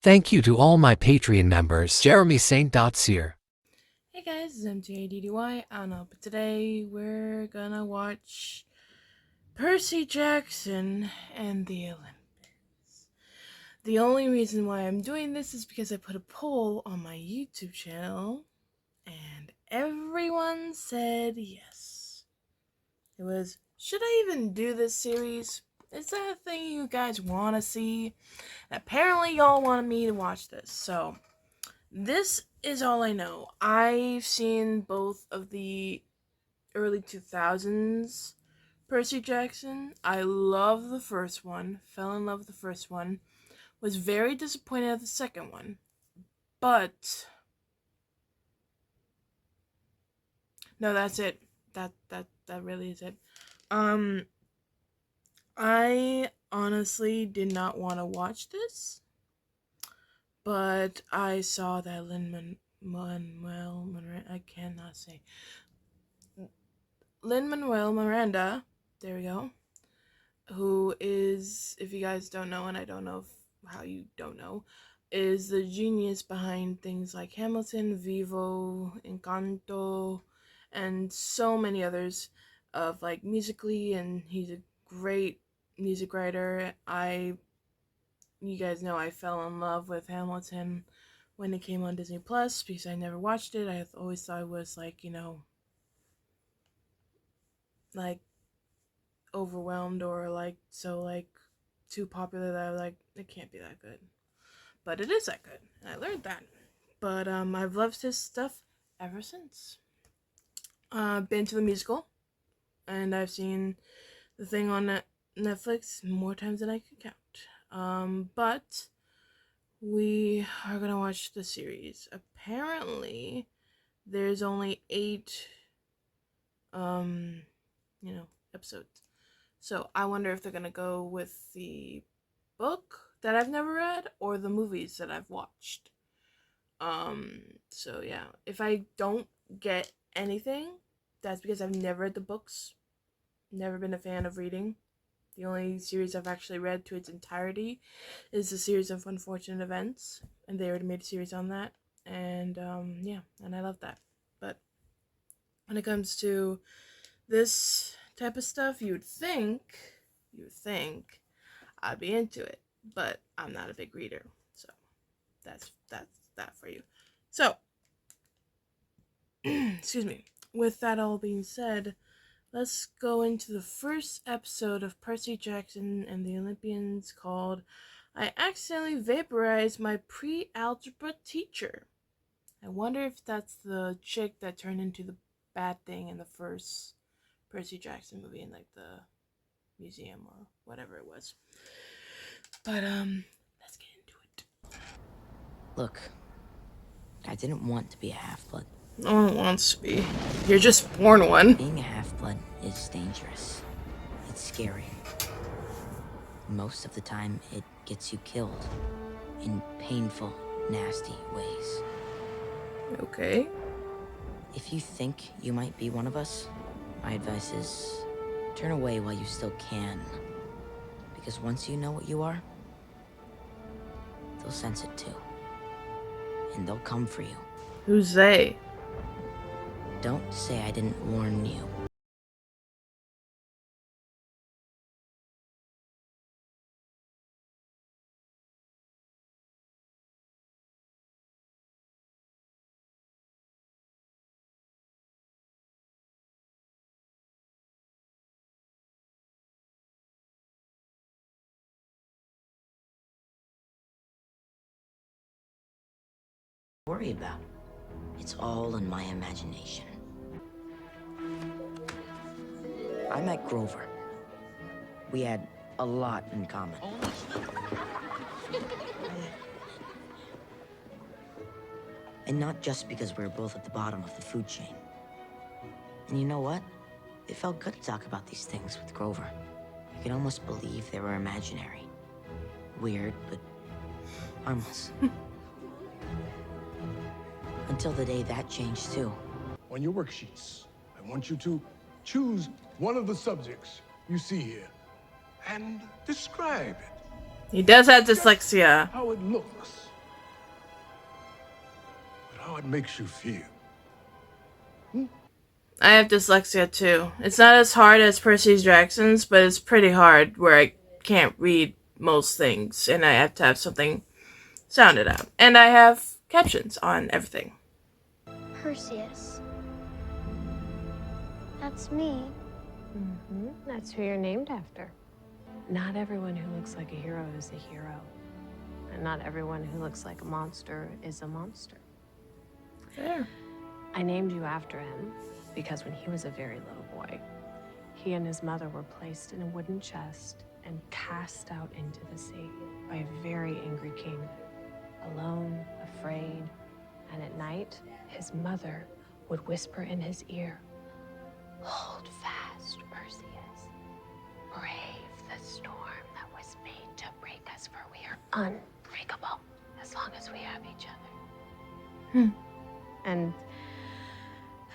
Thank you to all my Patreon members. Jeremy St. Here. Hey guys, it's M.A.D.D.Y. I don't know, but today we're gonna watch Percy Jackson and the Olympians. The only reason why I'm doing this is because I put a poll on my YouTube channel and everyone said yes. It was, should I even do this series? Is that a thing you guys want to see? Apparently y'all wanted me to watch this, so this is all I know. I've seen both of the early 2000s Percy Jackson. I love the first one, fell in love with the first one, was very disappointed at the second one, but no, that's it. That really is it. I honestly did not want to watch this, but I saw that Lin-Manuel Miranda, I cannot say. Lin-Manuel Miranda, there we go, who is, if you guys don't know, and I don't know how you don't know, is the genius behind things like Hamilton, Vivo, Encanto, and so many others of like musically, and he's a great music writer. You guys know I fell in love with Hamilton when it came on Disney Plus because I never watched it. I always thought it was like, like overwhelmed or like so like too popular that I was like, it can't be that good. But it is that good. And I learned that. But I've loved his stuff ever since. Been to the musical, and I've seen the thing on Netflix more times than I can count. But we are gonna watch the series. Apparently, there's only 8, episodes. So I wonder if they're gonna go with the book that I've never read or the movies that I've watched. So yeah, if I don't get anything, that's because I've never read the books. Never been a fan of reading. The only series I've actually read to its entirety is the series of Unfortunate Events, and they already made a series on that. And yeah, and I love that. But when it comes to this type of stuff, you would think I'd be into it, but I'm not a big reader, so that's that for you. So, excuse me. With that all being said, let's go into the first episode of Percy Jackson and the Olympians called "I Accidentally Vaporized My Pre-Algebra Teacher." I wonder if that's the chick that turned into the bad thing in the first Percy Jackson movie in like the museum or whatever it was. But let's get into it. Look, I didn't want to be a half-blood. No one wants to be. You're just born one. Being a half-blood is dangerous. It's scary. Most of the time, it gets you killed in painful, nasty ways. Okay. If you think you might be one of us, my advice is turn away while you still can. Because once you know what you are, they'll sense it too. And they'll come for you. Who's they? Don't say I didn't warn you. Worry about. It's all in my imagination. I met Grover. We had a lot in common. And not just because we were both at the bottom of the food chain. And you know what? It felt good to talk about these things with Grover. I could almost believe they were imaginary. Weird, but harmless. Until the day that changed, too. On your worksheets, I want you to choose one of the subjects you see here and describe it. He does have dyslexia. How it looks how it makes you feel. I have dyslexia too. It's not as hard as Percy Jackson's, but it's pretty hard where I can't read most things and I have to have something sounded out. And I have captions on everything. Perseus. That's me. That's who you're named after. Not everyone who looks like a hero is a hero. And not everyone who looks like a monster is a monster. Fair. I named you after him because when he was a very little boy, he and his mother were placed in a wooden chest and cast out into the sea by a very angry king. Alone, afraid, and at night, his mother would whisper in his ear, "Hold fast, Perseus. Brave the storm that was made to break us, for we are unbreakable as long as we have each other." And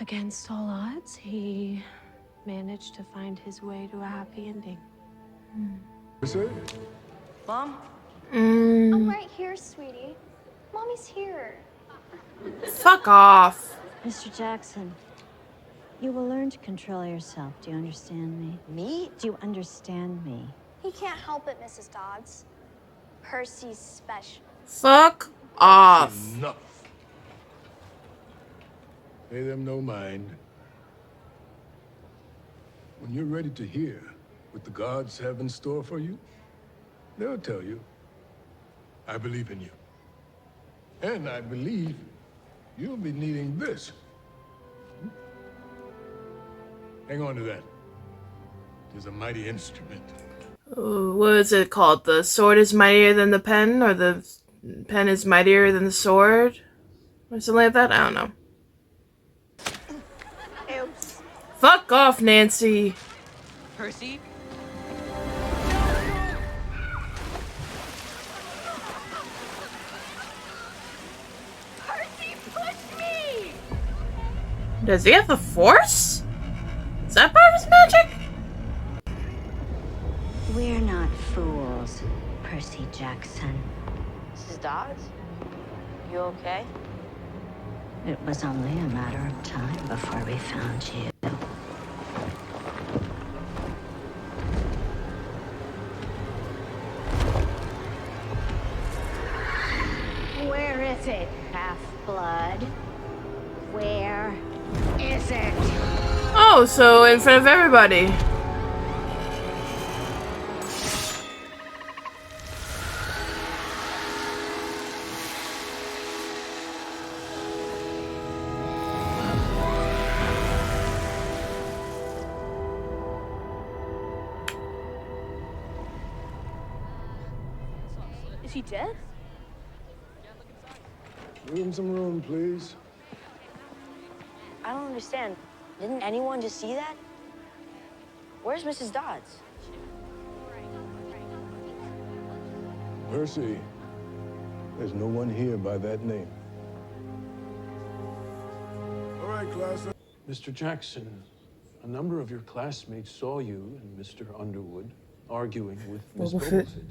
against all odds, he managed to find his way to a happy ending. Percy? Mom? I'm right here, sweetie. Mommy's here. Fuck off. Mr. Jackson, you will learn to control yourself. Do you understand me? Me? Do you understand me? He can't help it, Mrs. Dodds. Percy's special. Fuck off. Enough. Pay them no mind. When you're ready to hear what the gods have in store for you, they'll tell you. I believe in you. And I believe you'll be needing this. Hang on to that. It is a mighty instrument. What is it called? The sword is mightier than the pen, or the pen is mightier than the sword? Or something like that? I don't know. Oops. Fuck off, Nancy. Percy? Percy pushed me! Does he have the force? Is that part of his magic? We're not fools, Percy Jackson. Mrs. Dodds? You okay? It was only a matter of time before we found you. Where is it, Half-Blood? Where is it? Oh, so in front of everybody. Is he dead? Give him some room, please. I don't understand. Didn't anyone just see that? Where's Mrs. Dodds? Percy, there's no one here by that name. All right, class. Mr. Jackson, a number of your classmates saw you and Mr. Underwood arguing with Miss Boba Fett. Bobofit.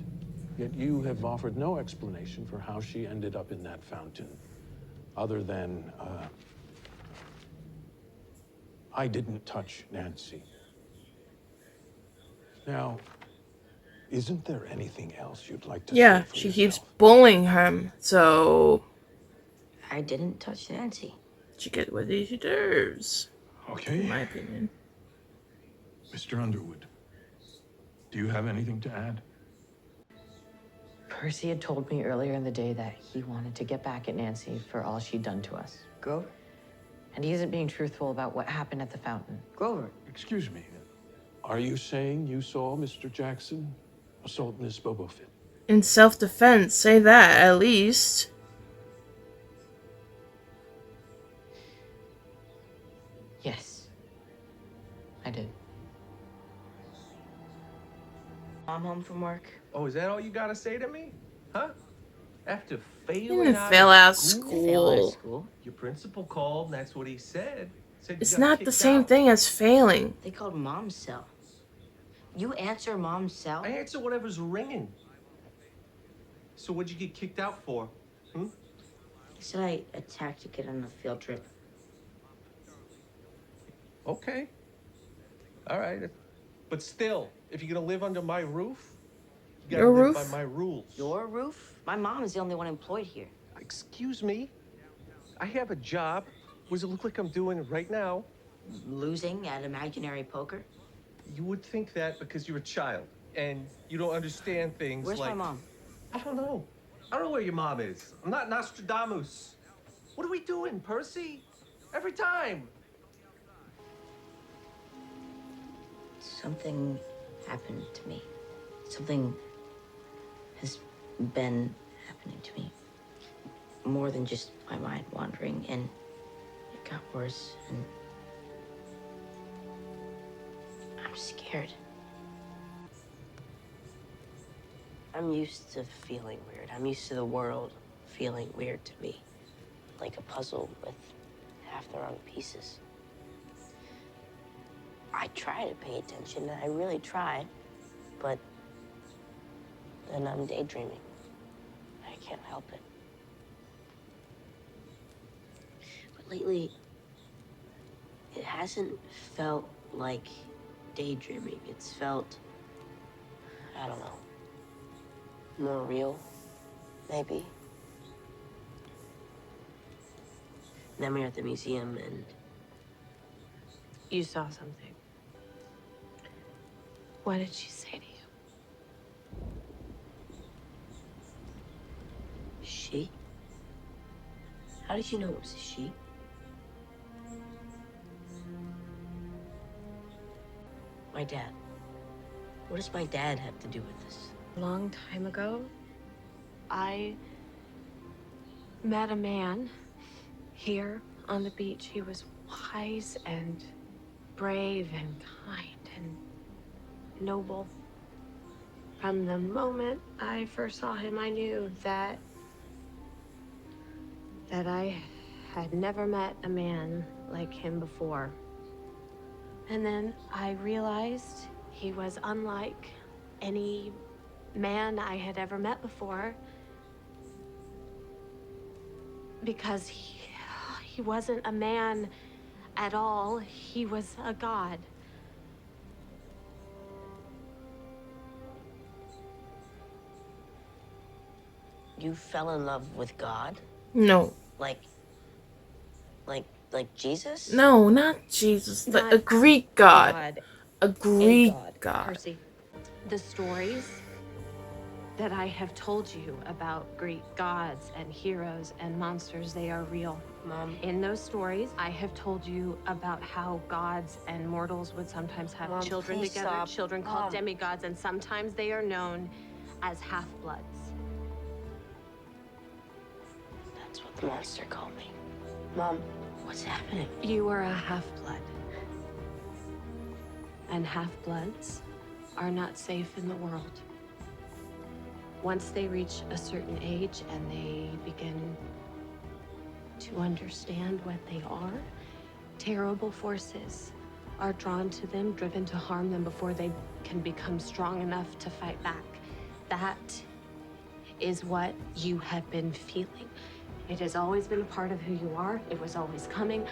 Yet you have offered no explanation for how she ended up in that fountain, other than, I didn't touch Nancy. Now, isn't there anything else you'd like to Yeah, say for she yourself? keeps bullying him, so I didn't touch Nancy. she gets what she deserves, Okay. in my opinion. Mr. Underwood, do you have anything to add? Percy had told me earlier in the day that he wanted to get back at Nancy for all she'd done to us. Grover? And he isn't being truthful about what happened at the fountain. Grover? Excuse me. Are you saying you saw Mr. Jackson assault Miss Bobofit? In self-defense, say that at least. Yes, I did. Mom home from work? Oh, is that all you gotta say to me? Huh? After You failing didn't out fail of out of Fail out of school. school? your principal called, and that's what he said. Said you It's got not the kicked same out. thing as failing. They called Mom's cell. You answer Mom's cell? I answer whatever's ringing. So what'd you get kicked out for? Hmm? He said I attacked a kid on a field trip. Okay. All right. But still, if you're gonna live under my roof, you gotta Your live by roof? my rules. Your roof? My mom is the only one employed here. Excuse me? I have a job. What does it look like I'm doing right now? Losing at imaginary poker? You would think that because you're a child and you don't understand things Where's like... my mom? I don't know. I don't know where your mom is. I'm not Nostradamus. What are we doing, Percy? Every time. Something happened to me. Something has been happening to me. More than just my mind wandering, and it got worse, and I'm scared. I'm used to feeling weird. I'm used to the world feeling weird to me. Like a puzzle with half the wrong pieces. I try to pay attention, and I really try, but then I'm daydreaming. I can't help it. But lately, it hasn't felt like daydreaming. It's felt, I don't know, more real, maybe. And then we were at the museum, and You saw something. What did she say to you? she? How did you know it was a she? My dad. What does my dad have to do with this? A long time ago, I met a man here on the beach. He was wise and brave and kind and noble. From the moment I first saw him, I knew that I had never met a man like him before. And then I realized he was unlike any man I had ever met before, because he wasn't a man at all. He was a god. You fell in love with God? No. Like Jesus? No, not Jesus. Not A Greek god. God. A Greek God. god. Percy, the stories that I have told you about Greek gods and heroes and monsters, they are real. Mom. In those stories, I have told you about how gods and mortals would sometimes have Mom, children please together, stop. children Mom. called demigods, and sometimes they are known as half-bloods. That's what the monster called me. Mom, what's happening? You are a half-blood. And half-bloods are not safe in the world. Once they reach a certain age and they begin to understand what they are, terrible forces are drawn to them, driven to harm them before they can become strong enough to fight back. That is what you have been feeling. It has always been a part of who you are. It was always coming.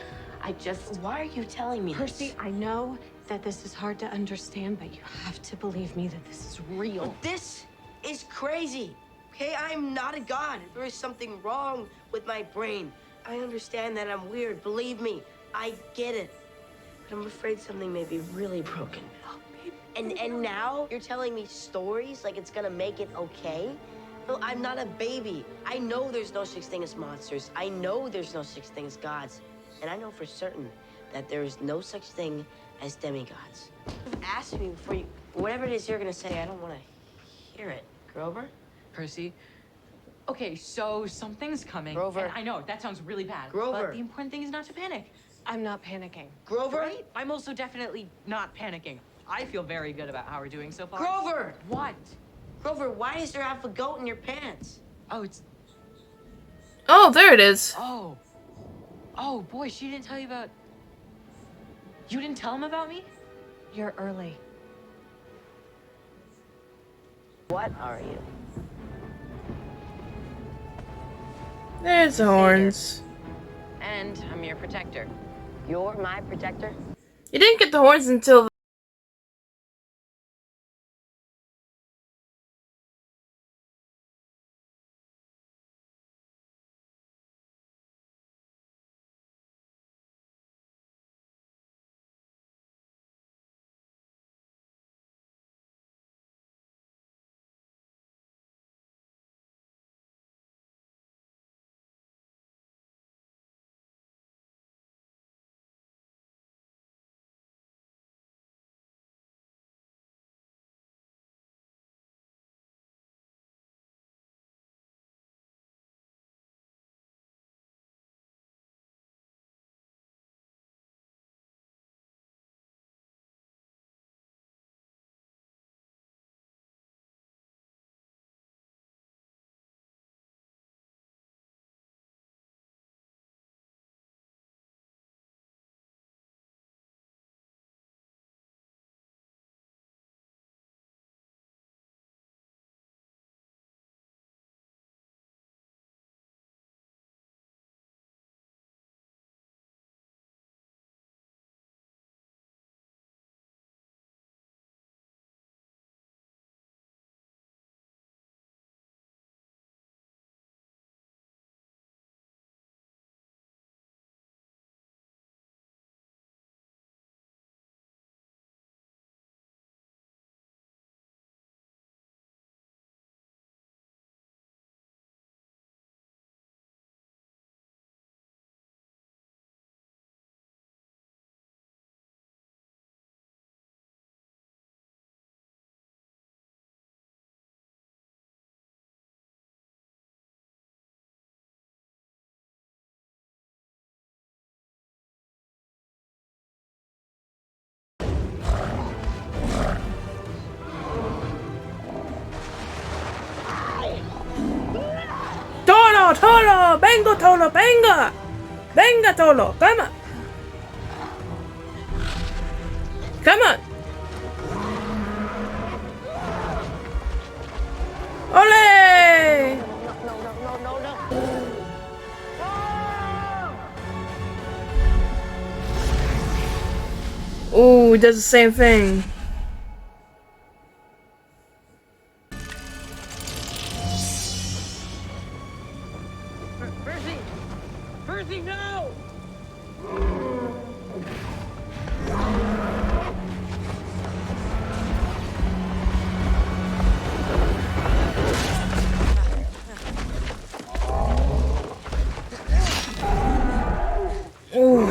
Why are you telling me Percy, this? I know that this is hard to understand, but you have to believe me that this is real. But this is crazy, okay? I'm not a god. There is something wrong with my brain. I understand that I'm weird, believe me. I get it. But I'm afraid something may be really broken. And now you're telling me stories like it's gonna make it okay? Well, I'm not a baby. I know there's no such thing as monsters. I know there's no such thing as gods. And I know for certain that there is no such thing as demigods. Ask me before you... Whatever it is you're gonna say, I don't want to hear it. Grover? Percy. Okay, so something's coming. Grover. And I know, that sounds really bad. Grover. But the important thing is not to panic. I'm not panicking. Grover? Right? I'm also definitely not panicking. I feel very good about how we're doing so far. Grover! What? Grover, why is there half a goat in your pants? Oh, it's... Oh, there it is. Oh. Oh, boy, she didn't tell you about... You didn't tell him about me? You're early. What are you? There's the horns. And I'm your protector. You're my protector? You didn't get the horns until Tolo, vengo Tolo, venga, venga Tolo, come on, come on, ole! Ooh, he does the same thing. Percy! Percy, no! Ooh.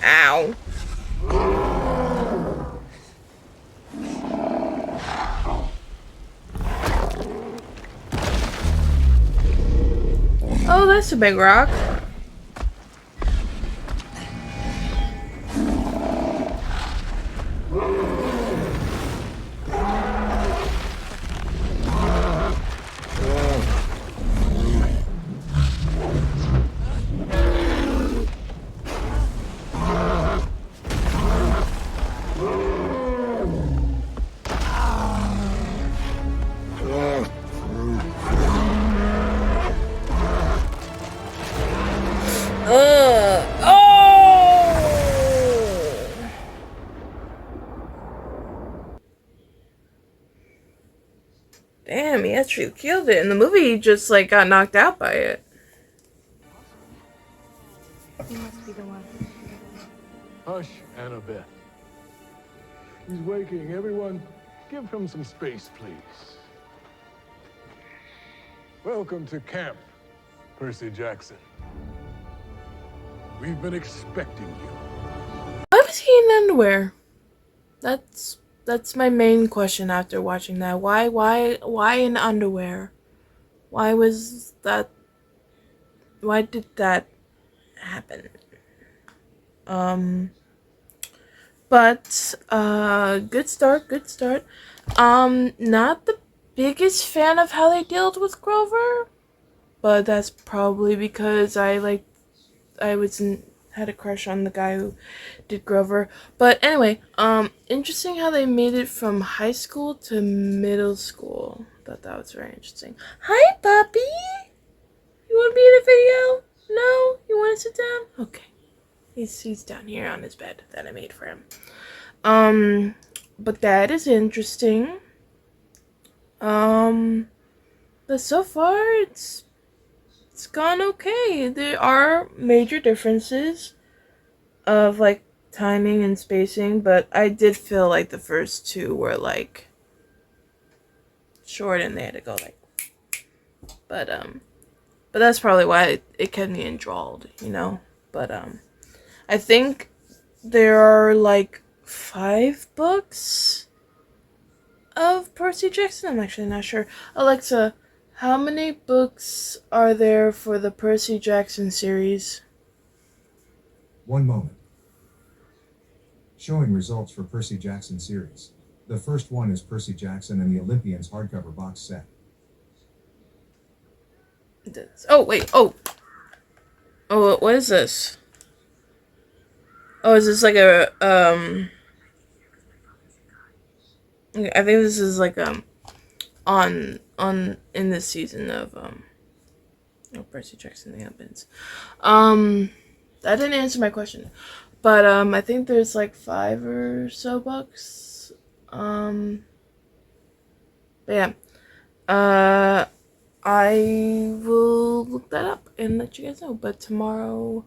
Ow. Oh, that's a big rock. Damn, he actually killed it. In the movie, he just like got knocked out by it. You must be the one. Hush, Annabeth. He's waking. Everyone, give him some space, please. Welcome to camp, Percy Jackson. We've been expecting you. Why was he in underwear? That's my main question after watching that. Why in underwear? Why was that? Why did that happen? But good start, good start. Not the biggest fan of how they dealt with Grover, but that's probably because I had a crush on the guy who did Grover. But anyway, interesting how they made it from high school to middle school. Thought that was very interesting. Hi, puppy. down? Okay. He's down here on his bed that I made for him. But that is interesting. But so far it's gone okay. There are major differences of like timing and spacing, but I did feel like the first two were like short and they had to go like, but that's probably why it kept me enthralled, you know. But I think there are like 5 books of Percy Jackson. I'm actually not sure. Alexa, how many books are there for the Percy Jackson series? One moment. Showing results for Percy Jackson series. The first one is Percy Jackson and the Olympians hardcover box set. Oh, wait. Oh, what is this? Oh, is this like a, I think this is like, on, in this season of, Percy Jackson and the Olympians. That didn't answer my question. But, I think there's like 5 or so books. But yeah. I will look that up and let you guys know. But tomorrow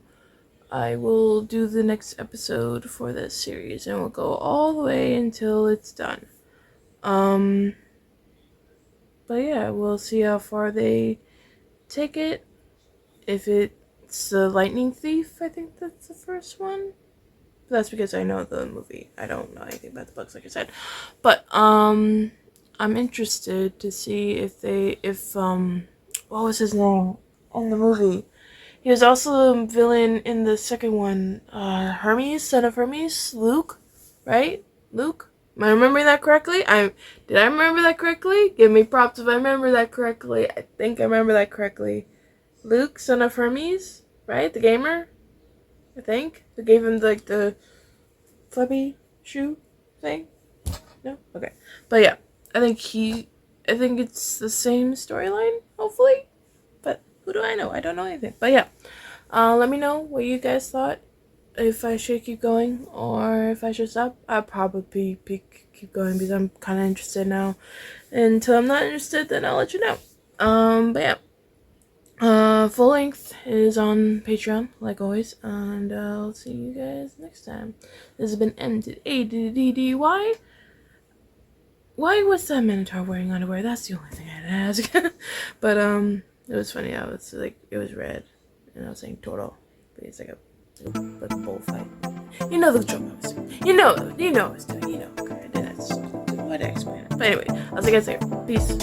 I will do the next episode for this series and we'll go all the way until it's done. But yeah, we'll see how far they take it. If it's the Lightning Thief, I think that's the first one. But that's because I know the movie. I don't know anything about the books, like I said. But I'm interested to see if what was his name in the movie? He was also a villain in the second one. Hermes, son of Hermes, Luke, right? Luke. Am I remembering that correctly? Did I remember that correctly? Give me props if I remember that correctly. I think I remember that correctly. Luke, son of Hermes, right? The gamer, I think. They gave him like the flippy shoe thing. No, okay, but yeah, I think it's the same storyline. Hopefully, but who do I know? I don't know anything. But yeah, let me know what you guys thought. If I should keep going or if I should stop. I'll probably keep going because I'm kind of interested now. Until I'm not interested, then I'll let you know. But yeah. Full length is on Patreon, like always, and I'll see you guys next time. This has been M.A.D.D.Y. Why was that Minotaur wearing underwear? That's the only thing I had to ask. But it was funny. I was like, it was red, and I was saying turtle, but it's like a bullfight. You know the joke I was doing. You know I was doing. You know. Okay, I didn't. Why did I explain it? But anyway, I'll see you guys later. Peace.